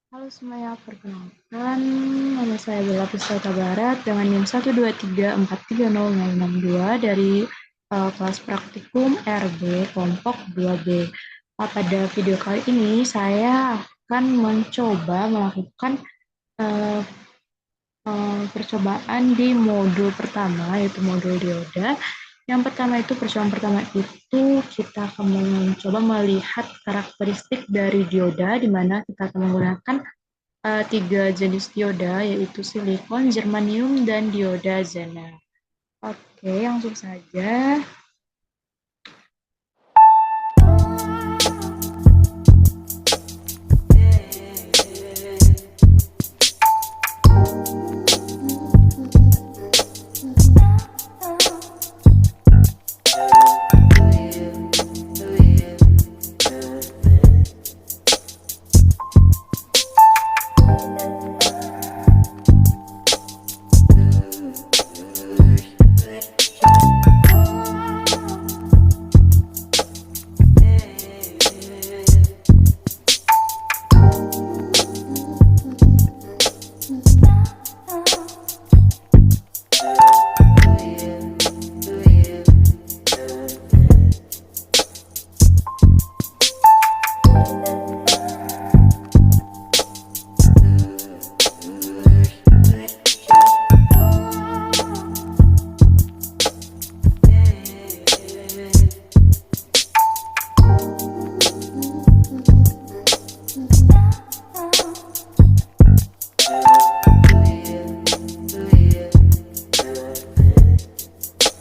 Halo semuanya, perkenalkan nama saya Bella Pusaka Barat dengan NIM 123434062 dari kelas praktikum RB kelompok 2B. Pada video kali ini saya akan mencoba melakukan eh, percobaan di modul pertama, yaitu modul dioda. Yang pertama itu, percobaan pertama itu kita akan mencoba melihat karakteristik dari dioda, di mana kita akan menggunakan tiga jenis dioda, yaitu silikon, germanium, dan dioda Zener. Oke, langsung saja.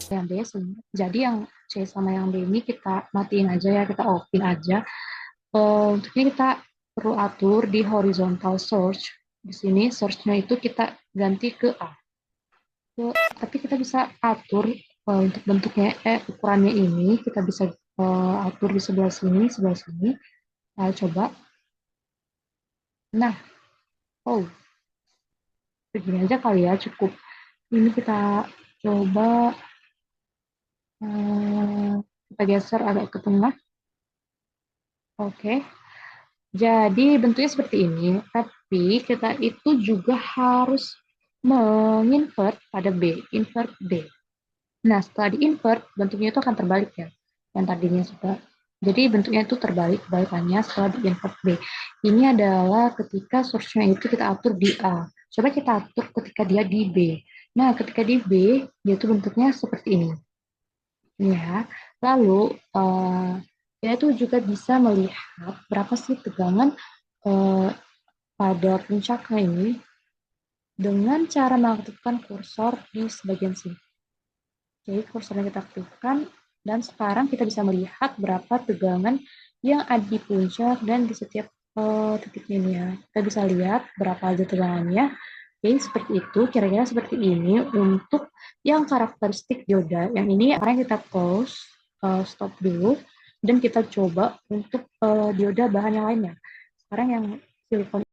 Yang B, jadi yang C sama yang B ini kita matiin aja ya, kita offin aja. Untuk ini kita perlu atur di horizontal search. Di sini search-nya itu kita ganti ke A. Tapi kita bisa atur untuk bentuknya, ukurannya ini kita bisa atur di sebelah sini, sebelah sini. Nah, coba. Nah, oh, begini aja kali ya, cukup. Ini kita coba eh, kita geser agak ke tengah. Oke. Jadi bentuknya seperti ini, tapi kita itu juga harus menginvert pada B, invert B. Nah, setelah di-invert, bentuknya itu akan terbalik ya. Yang tadinya sudah. Jadi bentuknya itu terbalik, kebalikannya setelah di-invert B. Ini adalah ketika source-nya itu kita atur di A. Coba kita atur ketika dia di B. Nah, ketika di B, dia itu bentuknya seperti ini. Ya, lalu kita itu juga bisa melihat berapa sih tegangan eh, pada puncaknya ini dengan cara mengaktifkan kursor di sebagian sini. Jadi kursornya kita aktifkan dan sekarang kita bisa melihat berapa tegangan yang ada di puncak dan di setiap titiknya ini ya. Kita bisa lihat berapa aja tegangannya. Jadi seperti itu, kira-kira seperti ini untuk yang karakteristik dioda. Yang ini sekarang kita close, stop dulu, dan kita coba untuk dioda bahan yang lainnya. Sekarang yang silikon.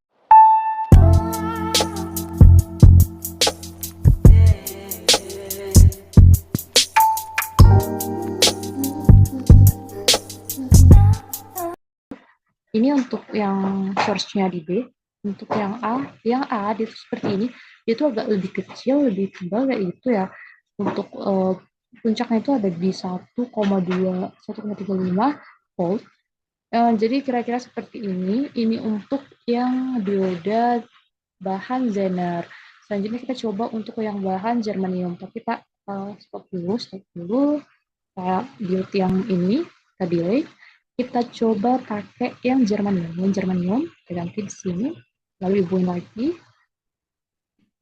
Ini untuk yang source-nya di B. Untuk yang A itu seperti ini, itu agak lebih kecil, lebih tebal kayak gitu ya. Untuk puncaknya itu ada di 1,2, 1,35 volt. Jadi kira-kira seperti ini. Ini untuk yang dioda bahan Zener. Selanjutnya kita coba untuk yang bahan germanium. Tapi kita stop dulu. Kayak diode yang ini, kita delay. Kita coba pakai yang germanium. Yang germanium, kita ganti di sini. Lalu hubungin lagi.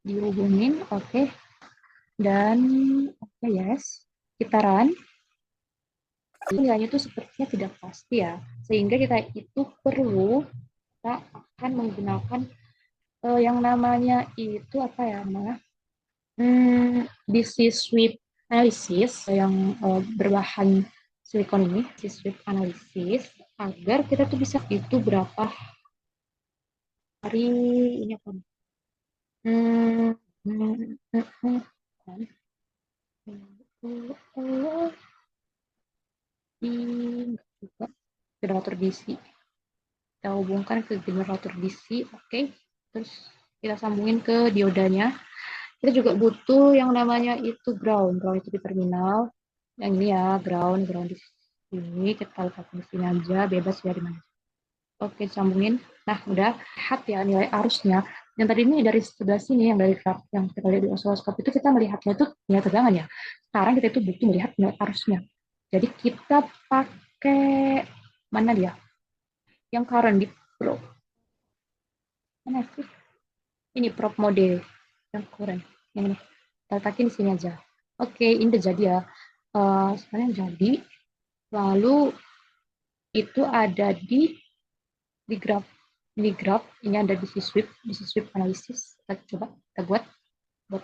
Dihubungin, oke. Dan, oke, yes. Kita run. Nilainya itu sepertinya tidak pasti ya. Sehingga kita itu perlu, kita akan menggunakan yang namanya itu apa ya, Ma? DC sweep analysis yang berbahan silikon ini, DC sweep analysis, agar kita tuh bisa itu berapa hari ini apa? Hmm, hmm, hmm, hmm, juga generator DC. Kita hubungkan ke generator DC, oke. Terus kita sambungin ke diodanya. Kita juga butuh yang namanya itu ground. Ground itu di terminal. Yang ini ya, ground di sini. Kita letakkan di sini aja, bebas ya di mana. Oke, sambungin. Nah, udah. Lihat ya nilai arusnya. Yang tadi ini dari sebelah sini, yang dari graf yang kita lihat di oscilloscope itu kita melihatnya itu nilai tegangan ya. Sekarang kita itu butuh melihat nilai arusnya. Jadi kita pakai mana dia? Yang current di Pro. Mana sih? Ini prop mode yang current. Yang ini. Kita letakin di sini aja. Oke, ini udah jadi ya. Sekarang jadi. Lalu itu ada di graf. Ini graf, ini ada di sweep analisis. Kita coba, kita buat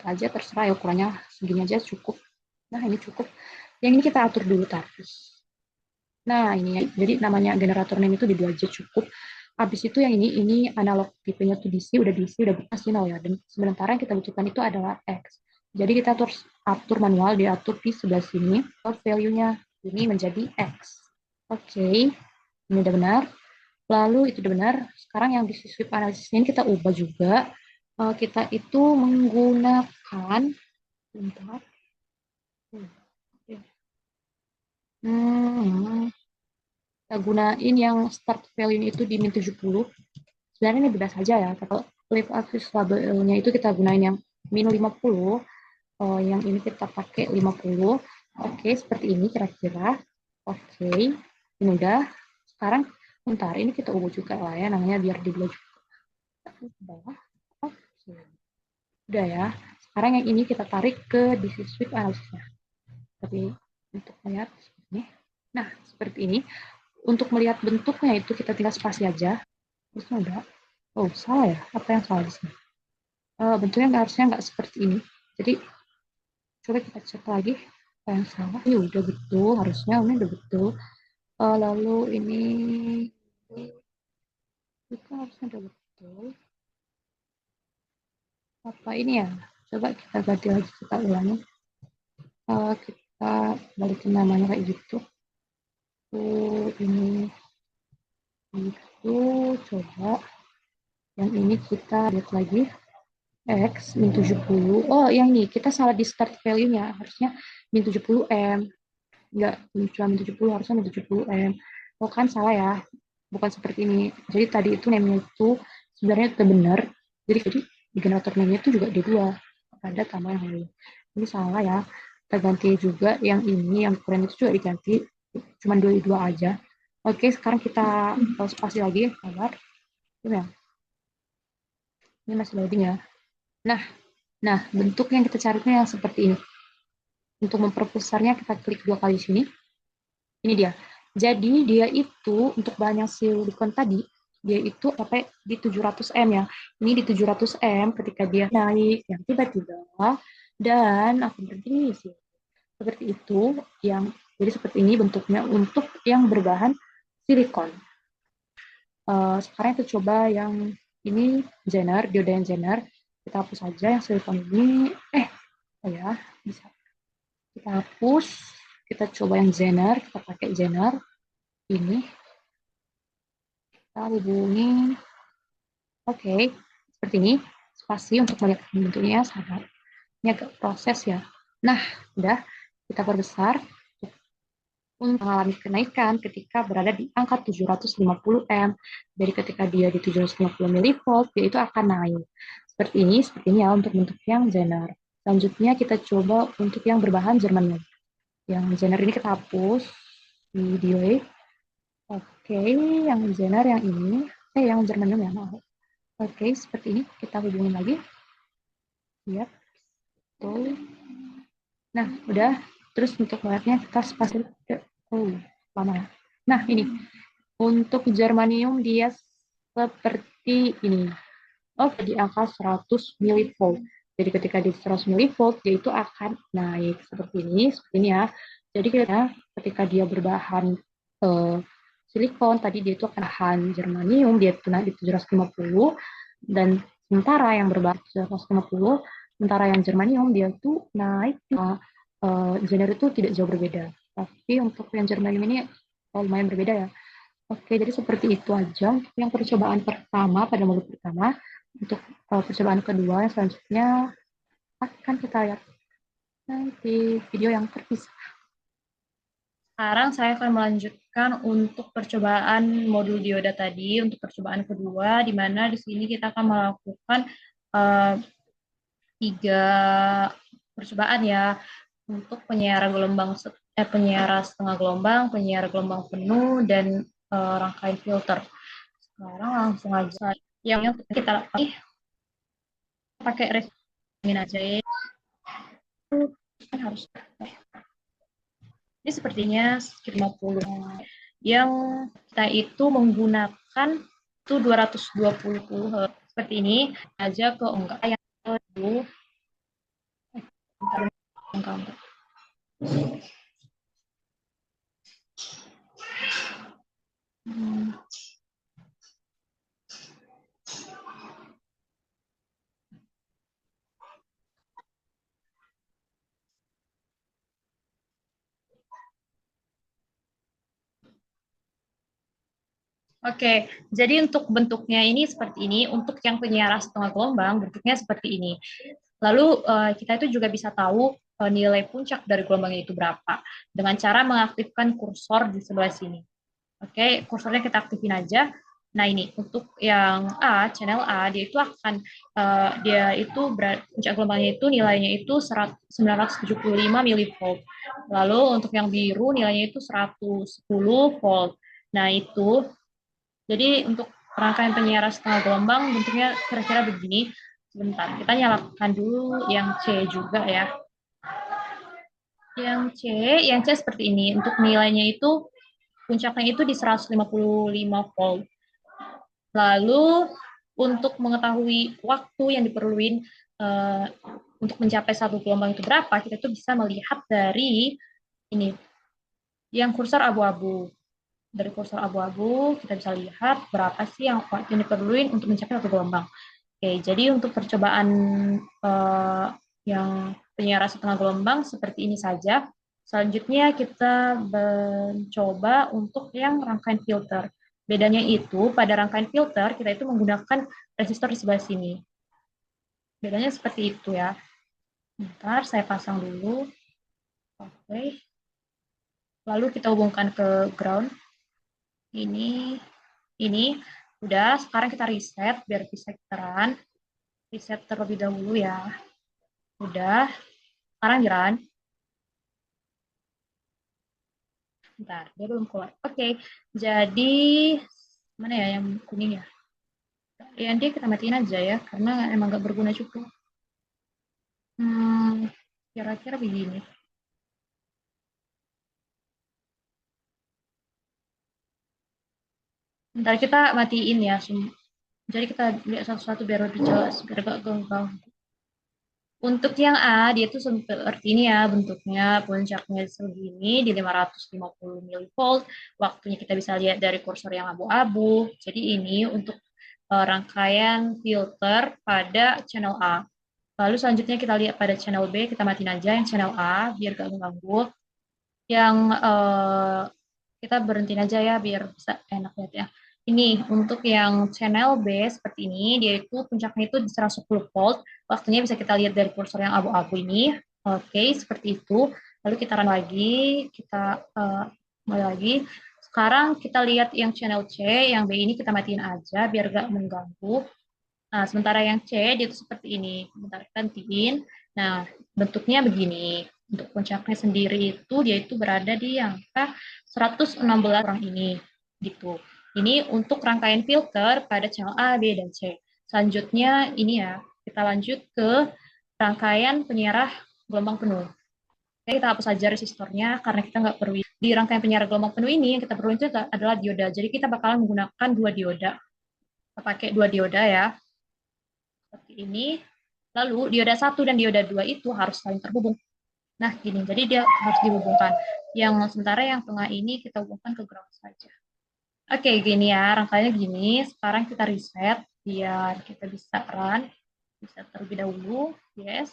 aja, terserah ya ukurannya segini aja cukup. Nah, ini cukup. Yang ini kita atur dulu tadi. Nah, ini ya. Jadi namanya generator name itu di 2 aja cukup. Habis itu yang ini analog tipenya tuh DC, udah bekas sinyal ya. Dan sementara yang kita butuhkan itu adalah X. Jadi kita atur manual, diatur di sebelah sini. Value-nya ini menjadi X. Oke, ini udah benar. Lalu itu udah benar. Sekarang yang di sweep analisis ini kita ubah juga. Kita itu menggunakan, bentar. Kita gunain yang start value itu di min 70. Sebenarnya ini bebas saja ya. Kalau live average labelnya itu kita gunain yang min 50. Yang ini kita pakai 50. Oke, seperti ini kira-kira. Oke, ini udah. Sekarang, bentar, ini kita ubah juga lah ya, namanya biar di juga. Bawah. Oke. Udah ya. Sekarang yang ini kita tarik ke DC sweep analisisnya. Tapi untuk melihat seperti ini. Nah, seperti ini. Untuk melihat bentuknya itu kita tinggal spasi aja. Terus udah. Oh, salah ya? Apa yang salah di sini? Bentuknya harusnya nggak seperti ini. Jadi, coba kita cek lagi. Apa yang salah? Ini udah betul. Harusnya ini udah betul. Lalu ini itu harusnya udah betul. Apa ini ya? Coba kita ganti lagi, kita ulangi. Kita balikin namanya kayak gitu. Ini itu coba yang ini kita lihat lagi. X min 70. Oh, yang ini kita salah di start value-nya. Harusnya min 70 M. Enggak, cuma min 70, harusnya min 70 M. Oh, kan salah ya. Bukan seperti ini. Jadi tadi itu name-nya itu sebenarnya itu benar. Jadi di generator name-nya itu juga D2. Ada tambah yang lain. Ini salah ya. Kita ganti juga yang ini, yang keren itu juga diganti. Cuma dua aja. Oke, sekarang kita spasi lagi. Sabar. Ini ya. Ini masih loading ya. Nah, bentuk yang kita cari itu yang seperti ini. Untuk memperbesarnya kita klik 2 kali sini. Ini dia. Jadi dia itu untuk bahan yang silikon tadi, dia itu sampai di 700 M ya. Ini di 700 M ketika dia naik yang tiba-tiba dan akan berdiri sih. Seperti itu yang jadi seperti ini bentuknya untuk yang berbahan silikon. Sekarang kita coba yang ini Zener, dioda yang Zener. Kita hapus saja yang silikon ini. Ya, bisa kita hapus, kita coba yang Zener, kita pakai Zener ini, kita hubungi, oke, seperti ini, spasi untuk melihat bentuknya sangat, ini agak proses ya. Nah, udah, kita perbesar untuk mengalami kenaikan ketika berada di angka 750 M. Jadi ketika dia di 750 mV, dia itu akan naik. Seperti ini ya untuk bentuk yang Zener. Selanjutnya kita coba untuk yang berbahan Germanium. Yang Zener ini kita hapus video. Oke, yang Zener yang ini, yang Germanium ya, maaf. Oke, seperti ini kita hubungin lagi. Lihat, tuh. Nah, udah. Terus untuk layarnya kita spasi. Oh, lama ya. Nah, ini. Untuk Germanium dia seperti ini. Oh, di angka 100 mV. Jadi ketika di 100 mV, dia itu akan naik seperti ini ya. Jadi ketika dia berbahan silikon, tadi dia itu akan bahan germanium, dia itu naik di 750, dan sementara yang berbahan 750, sementara yang germanium dia itu naik, genre itu tidak jauh berbeda. Tapi untuk yang germanium ini lumayan berbeda ya. Oke, jadi seperti itu aja untuk yang percobaan pertama pada modul pertama. Untuk percobaan kedua yang selanjutnya akan kita lihat nanti video yang terpisah. Sekarang saya akan melanjutkan untuk percobaan modul dioda tadi, untuk percobaan kedua, di mana di sini kita akan melakukan uh, 3 percobaan ya, untuk penyiaran penyiaran setengah gelombang, penyiaran gelombang penuh, dan rangkaian filter. Sekarang langsung aja yang kita pakai resin aja ya. Harus ini sepertinya sekitar 50. Yang kita itu menggunakan itu 220 Hz. Seperti ini aja ke enggak yang itu enggak. Oke, jadi untuk bentuknya ini seperti ini. Untuk yang penyiaran setengah gelombang, bentuknya seperti ini. Lalu kita itu juga bisa tahu nilai puncak dari gelombangnya itu berapa dengan cara mengaktifkan kursor di sebelah sini. Oke, kursornya kita aktifin aja. Nah ini untuk yang A, channel A, dia itu puncak gelombangnya itu nilainya itu 975 milivolt. Lalu untuk yang biru nilainya itu 110 volt. Nah itu, jadi untuk rangkaian penyiaran setengah gelombang bentuknya kira-kira begini. Sebentar, kita nyalakan dulu yang C juga ya. Yang C seperti ini. Untuk nilainya itu puncaknya itu di 155 volt. Lalu untuk mengetahui waktu yang diperluin untuk mencapai satu gelombang itu berapa, kita tuh bisa melihat dari ini, yang kursor abu-abu. Dari kursor abu-abu kita bisa lihat berapa sih yang diperluin untuk mencapai satu gelombang. Oke, jadi untuk percobaan yang penyiaran setengah gelombang seperti ini saja. Selanjutnya kita mencoba untuk yang rangkaian filter. Bedanya itu pada rangkaian filter kita itu menggunakan resistor di sebelah sini. Bedanya seperti itu ya. Bentar, saya pasang dulu. Oke. Lalu kita hubungkan ke ground. Ini udah. Sekarang kita reset biar bisa terang. Reset terlebih dahulu ya. Udah. Sekarang jalan. Bentar, dia belum keluar. Oke, jadi mana ya yang kuning ya? Yang dia kita matiin aja ya, karena emang gak berguna juga. Kira-kira begini. Bentar kita matiin ya. Jadi kita lihat satu-satu biar lebih jelas, biar gak ganggu. Untuk yang A, dia tuh seperti ini ya bentuknya, puncaknya segini di 550 milivolt. Waktunya kita bisa lihat dari kursor yang abu-abu. Jadi ini untuk rangkaian filter pada channel A. Lalu selanjutnya kita lihat pada channel B, kita matiin aja yang channel A biar gak mengganggu. Yang kita berhentiin aja ya biar bisa enak lihat ya. Ini untuk yang channel B seperti ini, dia itu puncaknya itu di 110 volt. Waktunya bisa kita lihat dari kursor yang abu-abu ini. Oke, seperti itu. Lalu kita run lagi, kita mulai lagi. Sekarang kita lihat yang channel C, yang B ini kita matiin aja biar gak mengganggu. Nah, sementara yang C dia itu seperti ini. Bentar, gantiin. Nah, bentuknya begini. Untuk puncaknya sendiri itu dia itu berada di angka 116 orang ini. Gitu. Ini untuk rangkaian filter pada channel A, B, dan C. Selanjutnya ini ya, kita lanjut ke rangkaian penyiar gelombang penuh. Oke, kita hapus saja resistornya karena kita nggak perlu. Di rangkaian penyiar gelombang penuh ini yang kita perlu itu adalah dioda. Jadi kita bakalan menggunakan 2 dioda. Kita pakai 2 dioda ya seperti ini. Lalu dioda 1 dan dioda 2 itu harus saling terhubung. Nah, gini. Jadi dia harus dihubungkan. Yang sementara yang tengah ini kita hubungkan ke ground saja. Oke, gini ya. Rangkaiannya gini. Sekarang kita reset biar kita bisa run. Bisa terlebih dahulu. Yes.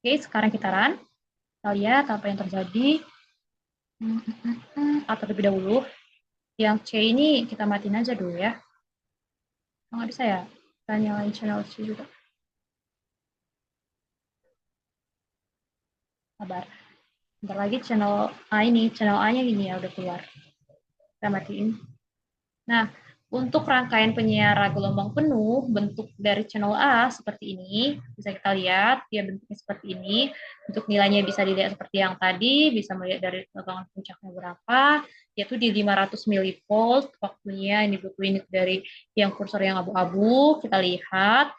Oke, sekarang kita run. Kita lihat apa yang terjadi. Terlebih dahulu. Yang C ini kita matiin aja dulu ya. Nggak bisa ya? Kita nyalain channel C juga. Sabar. Bentar lagi channel A ini, channel A-nya gini ya udah keluar. Kita matiin. Nah, untuk rangkaian penyiar gelombang penuh, bentuk dari channel A seperti ini. Bisa kita lihat, dia bentuknya seperti ini. Untuk nilainya bisa dilihat seperti yang tadi, bisa melihat dari tegangan puncaknya berapa, yaitu di 500 milivolt. Waktunya ini buku ini dari yang kursor yang abu-abu, kita lihat.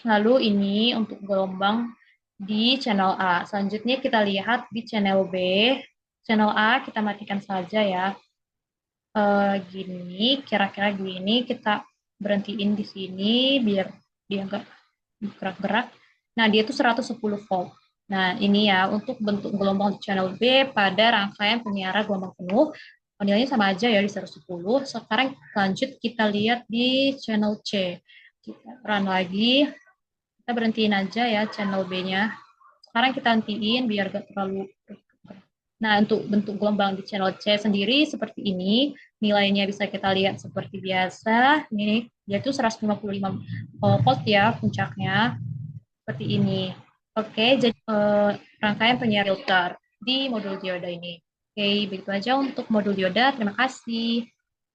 Lalu ini untuk gelombang di channel A. Selanjutnya kita lihat di channel B. Channel A kita matikan saja ya. Gini, kira-kira gini kita berhentiin di sini biar dia nggak gerak-gerak. Nah, dia itu 110 volt. Nah, ini ya untuk bentuk gelombang di channel B pada rangkaian penyiaran gelombang penuh. Nilainya sama aja ya di 110. Sekarang lanjut kita lihat di channel C. Kita run lagi. Kita berhentiin aja ya channel B-nya. Sekarang kita hentiin biar gak terlalu. Nah, untuk bentuk gelombang di channel C sendiri seperti ini. Nilainya bisa kita lihat seperti biasa. Ini yaitu 155 volt ya puncaknya. Seperti ini. Oke, jadi rangkaian penyiar filter di modul dioda ini. Oke, begitu aja untuk modul dioda. Terima kasih.